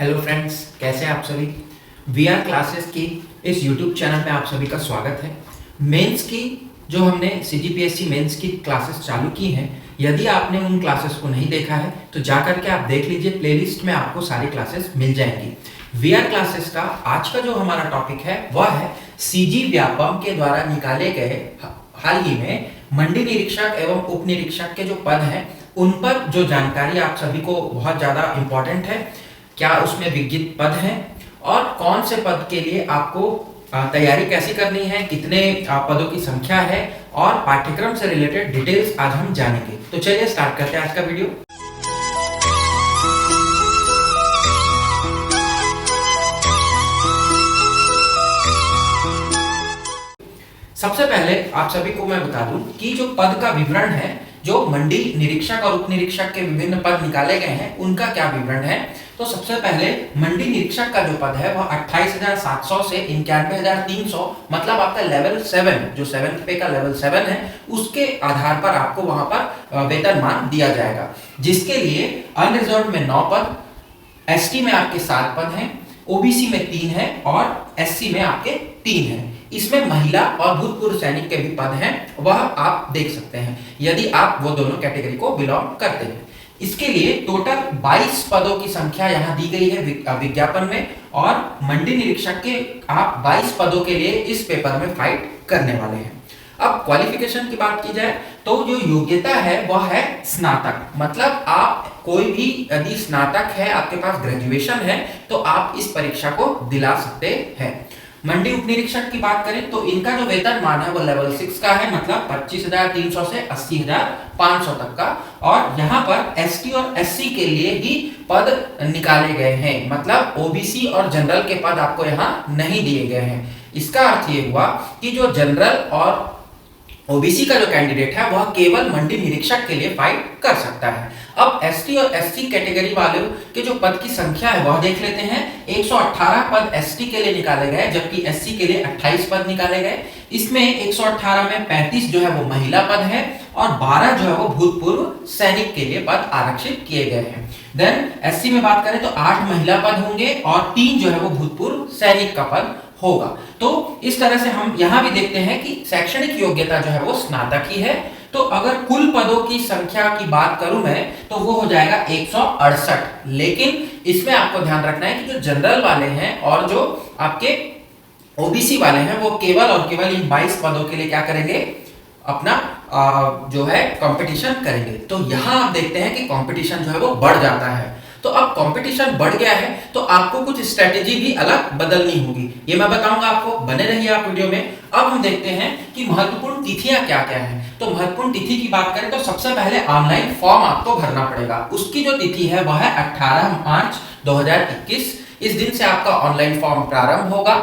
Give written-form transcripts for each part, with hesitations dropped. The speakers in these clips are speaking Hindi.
हेलो फ्रेंड्स, कैसे हैं आप सभी। वीआर क्लासेस की इस यूट्यूब चैनल में आप सभी का स्वागत है। मेंस की जो हमने सीजीपीएससी मेंस की क्लासेस चालू की हैं, यदि आपने उन क्लासेस को नहीं देखा है तो जाकर के आप देख लीजिए, प्लेलिस्ट में आपको सारी क्लासेस मिल जाएंगी। वीआर क्लासेस का आज का जो हमारा टॉपिक है वह है सीजी व्यापम के द्वारा निकाले गए हाल ही में मंडी निरीक्षक एवं उप निरीक्षक के जो पद हैं उन पर जो जानकारी आप सभी को बहुत ज़्यादा इम्पोर्टेंट है। क्या उसमें विज्ञित पद हैं और कौन से पद के लिए आपको तैयारी कैसी करनी है, कितने पदों की संख्या है और पाठ्यक्रम से रिलेटेड डिटेल्स आज हम जानेंगे। तो चलिए स्टार्ट करते हैं आज का वीडियो। सबसे पहले आप सभी को मैं बता दूं कि जो पद का विवरण है, जो मंडी निरीक्षक और उप निरीक्षक के विभिन्न पद निकाले गए हैं उनका क्या विवरण है। तो सबसे पहले मंडी निरीक्षक का जो पद है वह 28,700 से 91,300, मतलब आपका लेवल 7, जो 7th पे का लेवल 7 है उसके आधार पर आपको वहां पर वेतनमान दिया जाएगा, जिसके लिए अनरिजर्व में 9 पद, एसटी में आपके 7 पद हैं, ओबीसी में 3 है और एससी में आपके 3 है। इसमें महिला और भूतपूर्व सैनिक के भी पद हैं, वह आप देख सकते हैं यदि आप वो दोनों कैटेगरी को बिलोंग करते हैं। इसके लिए टोटल 22 पदों की संख्या यहाँ दी गई है विज्ञापन में, और मंडी निरीक्षक के आप 22 पदों के लिए इस पेपर में फाइट करने वाले हैं। अब क्वालिफिकेशन की बात की जाए तो जो योग्यता है वह है स्नातक, मतलब आप कोई भी यदि स्नातक है, आपके पास ग्रेजुएशन है तो आप इस परीक्षा को दिला सकते हैं। मंडी उप निरीक्षक की बात करें तो इनका जो वेतनमान है वो लेवल 6 का है, मतलब 25,300 से 80,500 तक का, और यहाँ पर एसटी और एससी के लिए ही पद निकाले गए हैं, मतलब ओबीसी और जनरल के पद आपको यहाँ नहीं दिए गए हैं। इसका अर्थ ये हुआ कि जो जनरल और ओबीसी का जो कैंडिडेट है वह केवल मंडी निरीक्षक के लिए फाइट कर सकता है। अब एसटी और एससी कैटेगरी वालों के जो पद की संख्या है वह देख लेते हैं। 118 पद एसटी के लिए निकाले गए, जबकि एससी के लिए 28 पद निकाले गए। इसमें 118 में 35 जो है वो महिला पद है और 12 जो है वो भूतपूर्व सैनिक के लिए पद आरक्षित किए गए हैं। देन एससी में बात करें तो 8 महिला पद होंगे और 3 जो है वो भूतपूर्व सैनिक का पद होगा। तो इस तरह से हम यहां भी देखते हैं कि शैक्षणिक योग्यता जो है वो स्नातक ही है। तो अगर कुल पदों की संख्या की बात करूं मैं तो वो हो जाएगा 168, लेकिन इसमें आपको ध्यान रखना है कि जो जनरल वाले हैं और जो आपके ओबीसी वाले हैं वो केवल और केवल इन 22 पदों के लिए क्या करेंगे, अपना जो है कंपटीशन करेंगे। तो यहां आप देखते हैं कि कंपटीशन जो है वो बढ़ जाता है। तो अब कंपटीशन बढ़ गया है तो आपको कुछ स्ट्रेटेजी भी अलग बदलनी होगी, ये मैं बताऊंगा आपको, बने रहिए आप वीडियो में। अब हम देखते हैं कि महत्वपूर्ण तिथियां क्या क्या हैं। तो महत्वपूर्ण तिथि की बात करें तो सबसे पहले ऑनलाइन फॉर्म आपको भरना पड़ेगा, उसकी जो तिथि है वह है 18 मार्च 2021। इस दिन से आपका ऑनलाइन फॉर्म प्रारंभ होगा।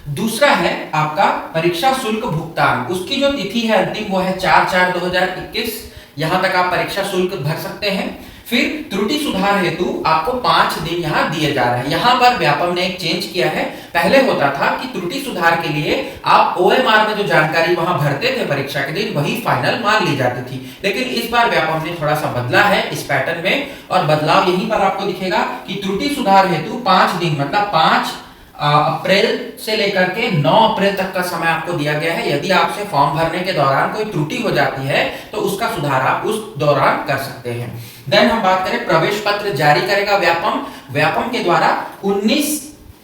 दूसरा है आपका परीक्षा शुल्क भुगतान, उसकी जो तिथि है अंतिम वो है 4/4/2021। यहां तक आप परीक्षा शुल्क भर सकते हैं। फिर त्रुटि सुधार हेतु आपको 5 दिन यहाँ दिए जा रहे हैं। यहाँ पर व्यापम ने एक चेंज किया है। पहले होता था कि त्रुटि सुधार के लिए आप ओएमआर में जो जानकारी वहां भरते थे परीक्षा के दिन वही फाइनल मान ली जाती थी, लेकिन इस बार व्यापम ने थोड़ा सा बदला है इस पैटर्न में, और बदलाव यहीं पर आपको दिखेगा कि त्रुटि सुधार हेतु 5 दिन, मतलब 5 अप्रैल से लेकर के 9 अप्रैल तक का समय आपको दिया गया है। यदि आपसे फॉर्म भरने के दौरान कोई त्रुटि हो जाती है तो उसका सुधार आप उस दौरान कर सकते हैं। देन हम बात करें, प्रवेश पत्र जारी करेगा व्यापम। व्यापम के द्वारा 19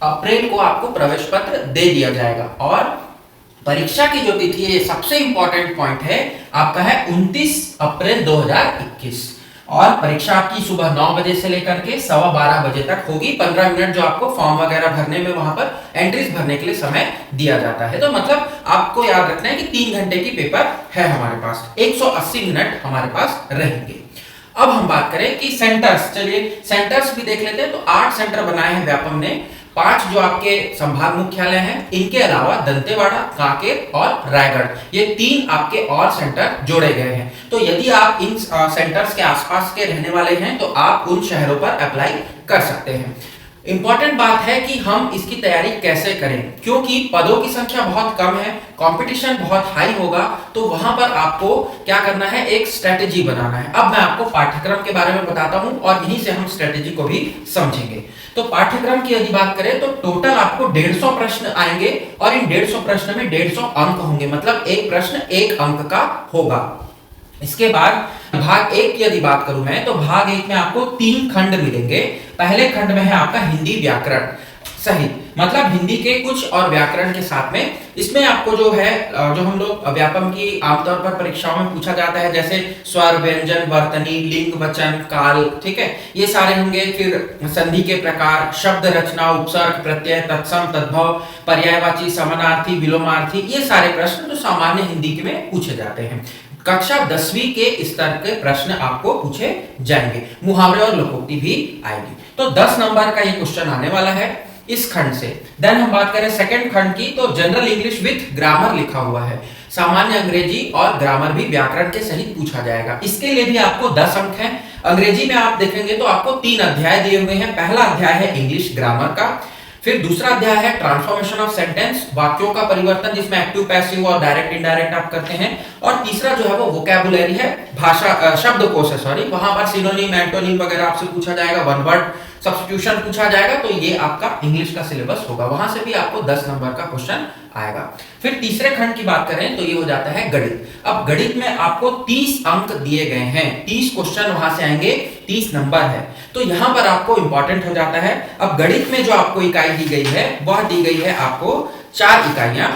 अप्रैल को आपको प्रवेश पत्र दे दिया जाएगा, और परीक्षा की जो तिथि है, सबसे इंपॉर्टेंट पॉइंट है आपका, है 29 अप्रैल 2021, और परीक्षा आपकी सुबह 9 बजे से लेकर के 12:15 बजे तक होगी। 15 मिनट जो आपको फॉर्म वगैरह भरने में वहां पर एंट्रीज भरने के लिए समय दिया जाता है। तो मतलब आपको याद रखना है कि 3 घंटे की पेपर है हमारे पास, 180 मिनट हमारे पास रहेंगे। अब हम बात करें कि सेंटर्स, चलिए सेंटर्स भी देख लेते हैं। तो 8 सेंटर बनाए हैं व्यापम ने, 5 जो आपके संभाग मुख्यालय हैं, इनके अलावा दंतेवाड़ा, कांकेर और रायगढ़, ये 3 आपके और सेंटर जोड़े गए हैं। तो यदि आप इन सेंटर्स के आसपास के रहने वाले हैं तो आप उन शहरों पर अप्लाई कर सकते हैं। इंपॉर्टेंट बात है कि हम इसकी तैयारी कैसे करें, क्योंकि पदों की संख्या बहुत कम है, कंपटीशन बहुत हाई होगा, तो वहां पर आपको क्या करना है, एक स्ट्रेटेजी बनाना है। अब मैं आपको पाठ्यक्रम के बारे में बताता हूं और यहीं से हम स्ट्रेटेजी को भी समझेंगे। तो पाठ्यक्रम की यदि बात करें तो टोटल आपको 150 प्रश्न आएंगे और इन 150 प्रश्न में 150 अंक होंगे, मतलब एक प्रश्न 1 अंक का होगा। इसके बाद भाग 1 की यदि बात करूं मैं, तो भाग 1 में आपको 3 खंड मिलेंगे। पहले खंड में है आपका हिंदी व्याकरण सहित, मतलब हिंदी के कुछ और व्याकरण के साथ में। इसमें आपको जो है, जो हम लोग व्यापम की आमतौर पर परीक्षाओं में पूछा जाता है, जैसे स्वर, व्यंजन, वर्तनी, लिंग, वचन, काल, ठीक है, ये सारे होंगे। फिर संधि के प्रकार, शब्द रचना, उपसर्ग, प्रत्यय, तत्सम, तद्भव, पर्यायवाची, समानार्थी, विलोमार्थी, ये सारे प्रश्न जो सामान्य हिंदी में पूछे जाते हैं। कक्षा 10वीं के स्तर के प्रश्न आपको पूछे जाएंगे, मुहावरे और लोकोक्ति भी आएगी। तो 10 नंबर का ये क्वेश्चन आने वाला है इस खंड से। देन हम बात करें सेकंड खंड की, तो जनरल इंग्लिश विथ ग्रामर लिखा हुआ है, सामान्य अंग्रेजी और ग्रामर भी व्याकरण के सहित पूछा जाएगा। इसके लिए भी आपको 10 अंक हैं। अंग्रेजी में आप देखेंगे तो आपको 3 अध्याय दिए हुए हैं। पहला अध्याय है इंग्लिश ग्रामर का, फिर दूसरा अध्याय है ट्रांसफॉर्मेशन ऑफ सेंटेंस, वाक्यों का परिवर्तन, जिसमें एक्टिव, पैसिव और डायरेक्ट, इनडायरेक्ट आप करते हैं। और तीसरा जो है वो वोकैबुलरी है, भाषा शब्दकोश है, सॉरी, वहां पर सिनोनिम, एंटोनिम वगैरह आपसे पूछा जाएगा, वन वर्ड सब्स्टिट्यूशन पूछा जाएगा। तो ये आपका इंग्लिश का सिलेबस होगा, वहां से भी आपको 10 नंबर का क्वेश्चन आएगा। फिर तीसरे खंड की बात करें तो ये हो जाता है गणित। अब गणित में आपको 30 अंक दिए गए हैं, 30 क्वेश्चन वहां से आएंगे, 30 नंबर है। तो यहां पर आपको इंपॉर्टेंट हो जाता है। अब गणित में जो आपको इकाई दी गई है वह दी गई है आपको 4 इकाइयां।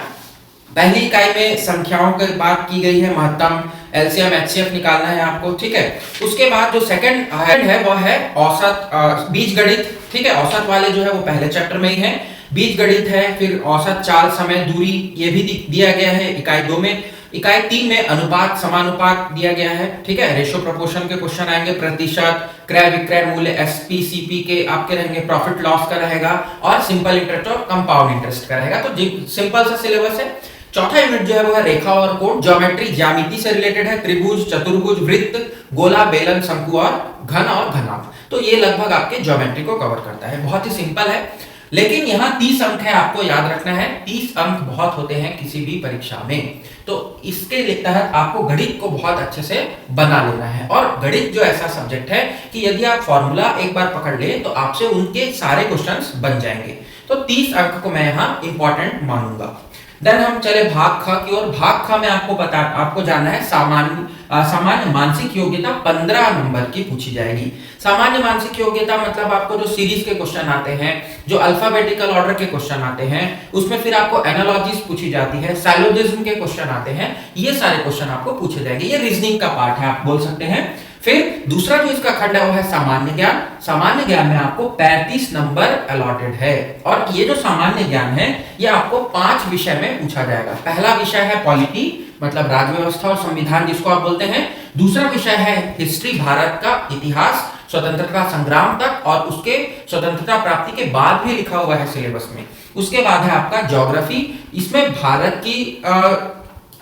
पहली इकाई में संख्याओं की बात की गई है, महत्तम, एलसीएम, एचसीएफ निकालना है आपको, ठीक है। उसके बाद जो सेकंड है वह है औसत, बीजगणित, ठीक है। औसत वाले जो है वो पहले चैप्टर में ही है। बीजगणित है, फिर औसत, चाल, समय, दूरी, ये भी दिया गया है इकाई 2 में। इकाई 3 में अनुपात, समानुपात दिया गया है, ठीक है। रेशो प्रोपोर्शन के क्वेश्चन आएंगे, प्रतिशत, क्रय विक्रय मूल्य, एसपी सीपी के आपके रहेंगे, प्रॉफिट लॉस का रहेगा, और सिंपल इंटरेस्ट और कंपाउंड इंटरेस्ट का रहेगा। तो सिंपल सा सिलेबस है। चौथा यूनिट जो है वो है रेखा और कोण, ज्योमेट्री, ज्यामिति से रिलेटेड है, त्रिभुज, चतुर्भुज, वृत्त, गोला, बेलन, शंकु और घन और घनाभ। तो ये लगभग आपके ज्योमेट्री को कवर करता है, बहुत ही सिंपल है। लेकिन यहाँ 30 अंक है, आपको याद रखना है, 30 अंक बहुत होते हैं किसी भी परीक्षा में। तो इसके तहत आपको गणित को बहुत अच्छे से बना लेना है। और गणित जो ऐसा सब्जेक्ट है कि यदि आप फॉर्मूला एक बार पकड़ ले तो आपसे उनके सारे क्वेश्चंस बन जाएंगे। तो 30 अंक को मैं यहाँ इंपॉर्टेंट मानूंगा। देन हम चले भाग ख की ओर। भाग ख में आपको जानना है सामान्य मानसिक योग्यता 15 नंबर की पूछी जाएगी। सामान्य मानसिक योग्यता मतलब आपको जो सीरीज के क्वेश्चन आते हैं, जो अल्फाबेटिकल ऑर्डर के क्वेश्चन आते हैं, उसमें फिर आपको एनालॉजीज पूछी जाती है, साइलोजिज्म के क्वेश्चन आते हैं, ये सारे क्वेश्चन आपको पूछे जाएंगे। ये रीजनिंग का पार्ट है, आप बोल सकते हैं। फिर दूसरा जो इसका खंड है वो है सामान्य ज्ञान। सामान्य ज्ञान में आपको 35 नंबर अलॉटेड है, और ये जो सामान्य ज्ञान है ये आपको 5 विषय में पूछा जाएगा। पहला विषय है पॉलिटी, मतलब राज्य व्यवस्था और संविधान जिसको आप बोलते हैं। दूसरा विषय है हिस्ट्री, भारत का इतिहास स्वतंत्रता संग्राम तक, और उसके स्वतंत्रता प्राप्ति के बाद भी लिखा हुआ है सिलेबस में। उसके बाद है आपका ज्योग्राफी, इसमें भारत की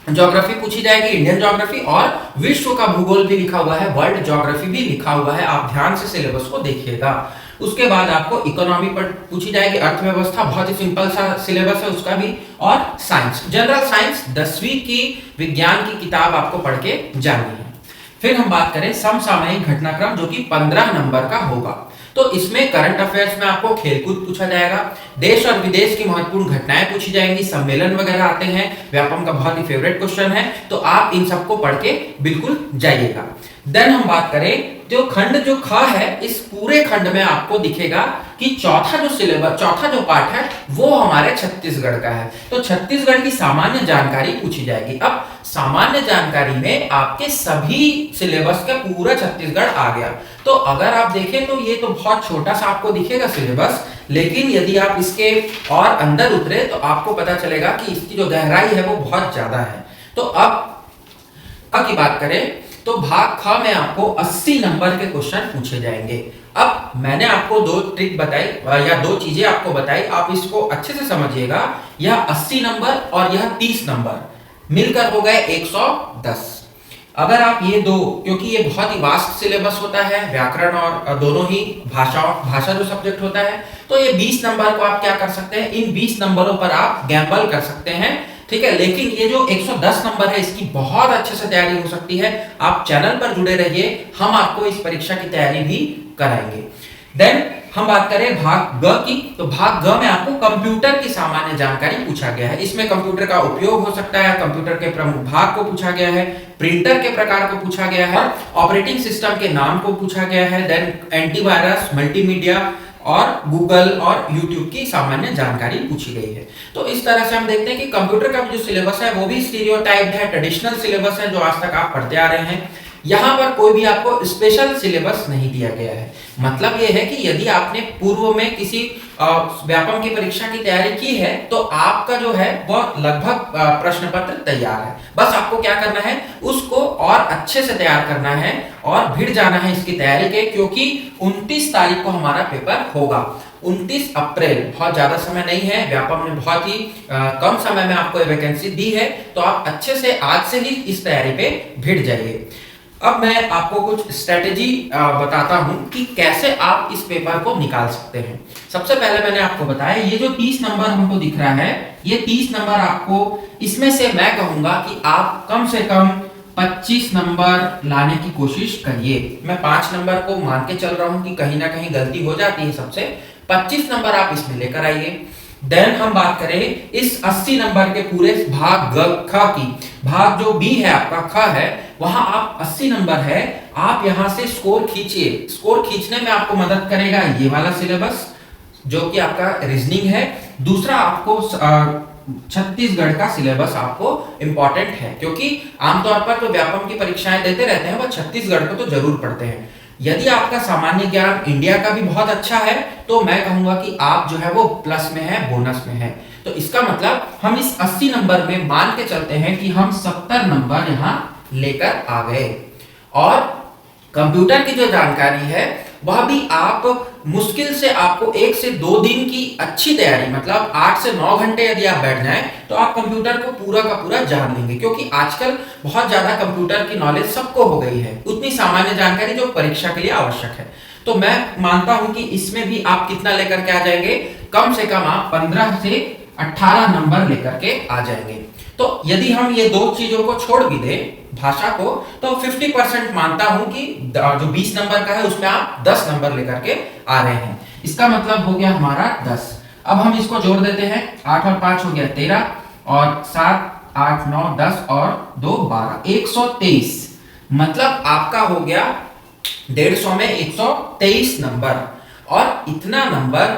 ज्योग्राफी पूछी जाएगी, इंडियन ज्योग्राफी, और विश्व का भूगोल भी लिखा हुआ है, वर्ल्ड ज्योग्राफी भी लिखा हुआ है, आप ध्यान से सिलेबस को देखिएगा। उसके बाद आपको इकोनॉमी पर पूछी जाएगी, अर्थव्यवस्था, बहुत ही सिंपल सा सिलेबस है उसका भी, और साइंस, जनरल साइंस 10वीं की विज्ञान की किताब आपको पढ़ के जानी है। फिर हम बात करें समसामयिक घटनाक्रम, जो कि 15 नंबर का होगा। तो इसमें करंट अफेयर्स में आपको खेलकूद पूछा जाएगा, देश और विदेश की महत्वपूर्ण घटनाएं पूछी जाएंगी, सम्मेलन वगैरह आते हैं, व्यापम का बहुत ही फेवरेट क्वेश्चन है, तो आप इन सबको पढ़ के बिल्कुल जाइएगा। देन हम बात करें तो खंड जो ख है, इस पूरे खंड में आपको दिखेगा कि चौथा जो पार्ट है वो हमारे छत्तीसगढ़ का है। तो छत्तीसगढ़ की सामान्य जानकारी पूछी जाएगी। अब सामान्य जानकारी में आपके सभी सिलेबस का पूरा छत्तीसगढ़ आ गया। तो अगर आप देखें तो ये तो बहुत छोटा सा आपको दिखेगा सिलेबस, लेकिन यदि आप इसके और अंदर उतरे तो आपको पता चलेगा कि इसकी जो गहराई है वो बहुत ज्यादा है। तो अब की बात करें तो भाग ख में आपको 80 नंबर के क्वेश्चन पूछे जाएंगे। अब मैंने आपको 2 ट्रिक बताई या 2 चीजें आपको बताई, आप इसको अच्छे से समझिएगा। यह 80 नंबर और यह 30 नंबर मिलकर हो गए 110। अगर आप ये 2, क्योंकि ये बहुत ही वास्ट सिलेबस होता है, व्याकरण और दोनों ही भाषा जो सब्जेक्ट होता है, तो ये 20 नंबर को आप क्या कर सकते हैं, इन 20 नंबरों पर आप गैम्बल कर सकते हैं, ठीक है। लेकिन ये जो 110 नंबर है इसकी बहुत अच्छे से तैयारी हो सकती है। आप चैनल पर जुड़े रहिए, हम आपको इस परीक्षा की तैयारी भी कराएंगे। देन हम बात करें भाग ग की, तो भाग ग में आपको कंप्यूटर की सामान्य जानकारी पूछा गया है। इसमें कंप्यूटर का उपयोग हो सकता है, कंप्यूटर के प्रमुख भाग को पूछा गया है, प्रिंटर के प्रकार को पूछा गया है, ऑपरेटिंग सिस्टम के नाम को पूछा गया है, देन एंटीवायरस, मल्टीमीडिया और गूगल और यूट्यूब की सामान्य जानकारी पूछी गई है। तो इस तरह से हम देखते हैं कि कंप्यूटर का जो सिलेबस है वो भी स्टीरियोटाइप्ड है, ट्रेडिशनल सिलेबस है जो आज तक आप पढ़ते आ रहे हैं। यहाँ पर कोई भी आपको स्पेशल सिलेबस नहीं दिया गया है। मतलब यह है कि यदि आपने पूर्व में किसी व्यापम की परीक्षा की तैयारी की है तो आपका जो है वह लगभग प्रश्न पत्र तैयार है। बस आपको क्या करना है, उसको और अच्छे से तैयार करना है और भिड़ जाना है इसकी तैयारी के, क्योंकि 29 तारीख को हमारा पेपर होगा। 29 अप्रैल, बहुत ज्यादा समय नहीं है, व्यापम ने बहुत ही कम समय में आपको वैकेंसी दी है, तो आप अच्छे से आज से ही इस तैयारी पे भिड़ जाइए। अब मैं आपको कुछ स्ट्रेटेजी बताता हूं कि कैसे आप इस पेपर को निकाल सकते हैं। सबसे पहले मैंने आपको बताया ये जो 30 नंबर हमको दिख रहा है, ये 30 नंबर आपको, इसमें से मैं कहूंगा कि आप कम से कम 25 नंबर लाने की कोशिश करिए। मैं 5 नंबर को मान के चल रहा हूं कि कहीं ना कहीं गलती हो जाती है सबसे। 25 नंबर आप इसमें लेकर आइए। देन हम बात करें इस 80 नंबर के पूरे भाग ग ख की, भाग जो बी है आपका ख है, वहां आप 80 नंबर है, आप यहां से स्कोर खींचिए। स्कोर खींचने में आपको मदद करेगा ये वाला सिलेबस जो कि आपका रीजनिंग है। दूसरा आपको छत्तीसगढ़ का सिलेबस आपको इंपॉर्टेंट है, क्योंकि आमतौर पर जो व्यापम की परीक्षाएं देते रहते हैं वह छत्तीसगढ़ को तो जरूर पढ़ते हैं। यदि आपका सामान्य ज्ञान इंडिया का भी बहुत अच्छा है तो मैं कहूंगा कि आप जो है वो प्लस में है, बोनस में है। तो इसका मतलब हम इस 80 नंबर में मान के चलते हैं कि हम 70 नंबर यहां लेकर आ गए। और कंप्यूटर की जो जानकारी है वह भी आप मुश्किल से आपको 1 से 2 दिन की अच्छी तैयारी, मतलब 8 से 9 घंटे यदि आप बैठ जाएं तो आप कंप्यूटर को पूरा का पूरा जान लेंगे, क्योंकि आजकल बहुत ज्यादा कंप्यूटर की नॉलेज सबको हो गई है, उतनी सामान्य जानकारी जो परीक्षा के लिए आवश्यक है। तो मैं मानता हूं कि इसमें भी आप कितना लेकर के आ जाएंगे, कम से कम आप 15 से 18 नंबर लेकर के आ जाएंगे। तो यदि हम ये दो चीजों को छोड़ भी दें, भाषा को, तो 50% मानता हूं कि जो 20 नंबर का है उसमें आप 10 नंबर लेकर के आ रहे हैं। इसका मतलब हो गया हमारा 10। अब हम इसको जोड़ देते हैं, 8 और 5 हो गया 13, और 7, 8, 9, 10 और 2, 12, 123। मतलब आपका हो गया 150 में 123 नंबर। और इतना नंबर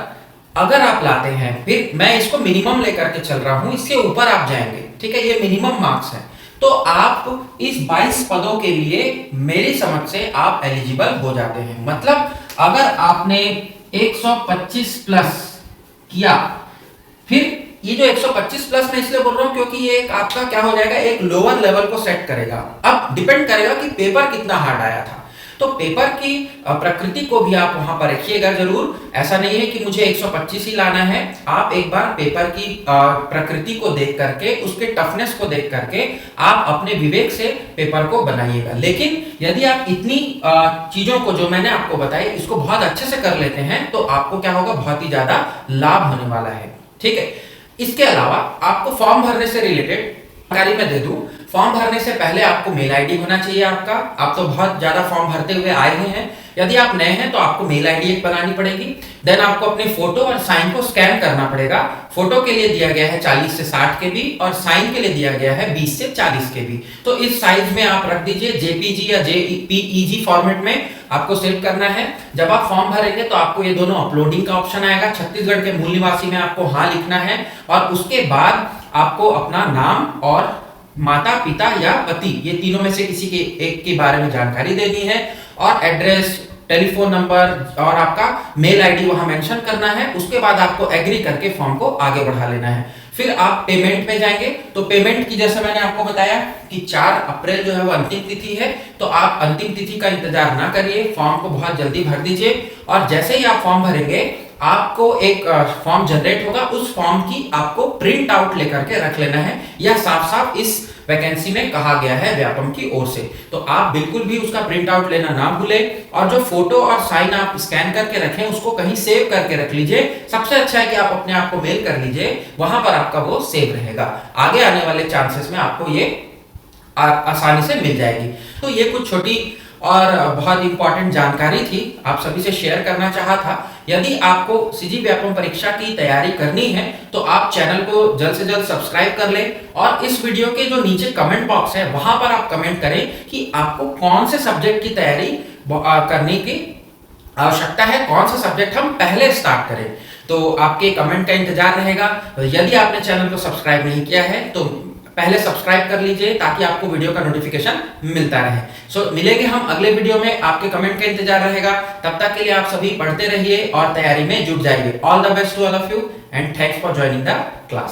अगर आप लाते हैं, फिर मैं इसको मिनिमम लेकर के चल रहा हूं, इसके ऊपर आप जाएंगे, ठीक है, ये मिनिमम मार्क्स है, तो आप इस 22 पदों के लिए मेरी समझ से आप एलिजिबल हो जाते हैं। मतलब अगर आपने 125 प्लस किया, फिर ये जो 125 प्लस मैं इसलिए बोल रहा हूं क्योंकि ये एक आपका क्या हो जाएगा, एक लोअर लेवल को सेट करेगा। अब डिपेंड करेगा कि पेपर कितना हार्ड आया था, तो पेपर की प्रकृति को भी आप वहां पर रखिएगा जरूर। ऐसा नहीं है कि मुझे 125 ही लाना है, आप एक बार पेपर की प्रकृति को देख करके, उसके टफनेस को देख करके आप अपने विवेक से पेपर को बनाइएगा। लेकिन यदि आप इतनी चीजों को जो मैंने आपको बताई इसको बहुत अच्छे से कर लेते हैं तो आपको क्या होगा, बहुत ही ज्यादा लाभ होने वाला है, ठीक है। इसके अलावा आपको फॉर्म भरने से रिलेटेड जानकारी मैं दे दूं। फॉर्म भरने से पहले आपको मेल आईडी होना चाहिए आपका। आप तो बहुत ज्यादा फॉर्म भरते हुए आए हुए हैं, यदि आप नए हैं तो आपको मेल आईडी एक बनानी पड़ेगी। देन आपको अपनी फोटो और साइन को स्कैन करना पड़ेगा। फोटो के लिए दिया गया है 40 से 60 केबी और साइन के लिए दिया गया है 20 से 40 केबी। तो इस साइज में आप रख दीजिए, जेपीजी या जेपीईजी फॉर्मेट में आपको सेव करना है। जब आप फॉर्म भरेंगे तो आपको ये दोनों अपलोडिंग का ऑप्शन आएगा। छत्तीसगढ़ के मूल निवासी में आपको हाँ लिखना है और उसके बाद आपको अपना नाम और माता पिता या पति, ये तीनों में से किसी के एक के बारे में जानकारी देनी है, और एड्रेस, टेलीफोन नंबर और आपका मेल आईडी वहां मेंशन करना है। उसके बाद आपको एग्री करके फॉर्म को आगे बढ़ा लेना है। फिर आप पेमेंट में जाएंगे, तो पेमेंट की जैसे मैंने आपको बताया कि 4 अप्रैल जो है वो अंतिम तिथि है, तो आप अंतिम तिथि का इंतजार ना करिए, फॉर्म को बहुत जल्दी भर दीजिए। और जैसे ही आप फॉर्म भरेंगे आपको एक फॉर्म जनरेट होगा, उस फॉर्म की आपको प्रिंट आउट लेकर के रख लेना है। यह साफ साफ इस वैकेंसी में कहा गया है व्यापम की ओर से, तो आप बिल्कुल भी उसका प्रिंट आउट लेना ना भूलें। और जो फोटो और साइन आप स्कैन करके रखें उसको कहीं सेव करके रख लीजिए। सबसे अच्छा है कि आप अपने आप को मेल कर लीजिए, वहां पर आपका वो सेव रहेगा। आगे आने वाले चांसेस में आपको ये आसानी से मिल जाएगी। तो ये कुछ छोटी और बहुत इंपॉर्टेंट जानकारी थी, आप सभी से शेयर करना चाहा था। यदि आपको सीजी व्यापम परीक्षा की तैयारी करनी है तो आप चैनल को जल्द से जल्द सब्सक्राइब कर लें और इस वीडियो के जो नीचे कमेंट बॉक्स है वहां पर आप कमेंट करें कि आपको कौन से सब्जेक्ट की तैयारी करने की आवश्यकता है, कौन सा सब्जेक्ट हम पहले स्टार्ट करें। तो आपके कमेंट का इंतजार रहेगा। यदि आपने चैनल को सब्सक्राइब नहीं किया है तो पहले सब्सक्राइब कर लीजिए ताकि आपको वीडियो का नोटिफिकेशन मिलता रहे। सो मिलेंगे हम अगले वीडियो में, आपके कमेंट का इंतजार रहेगा। तब तक के लिए आप सभी पढ़ते रहिए और तैयारी में जुट जाइए। All the best to all of you and thanks for joining the class.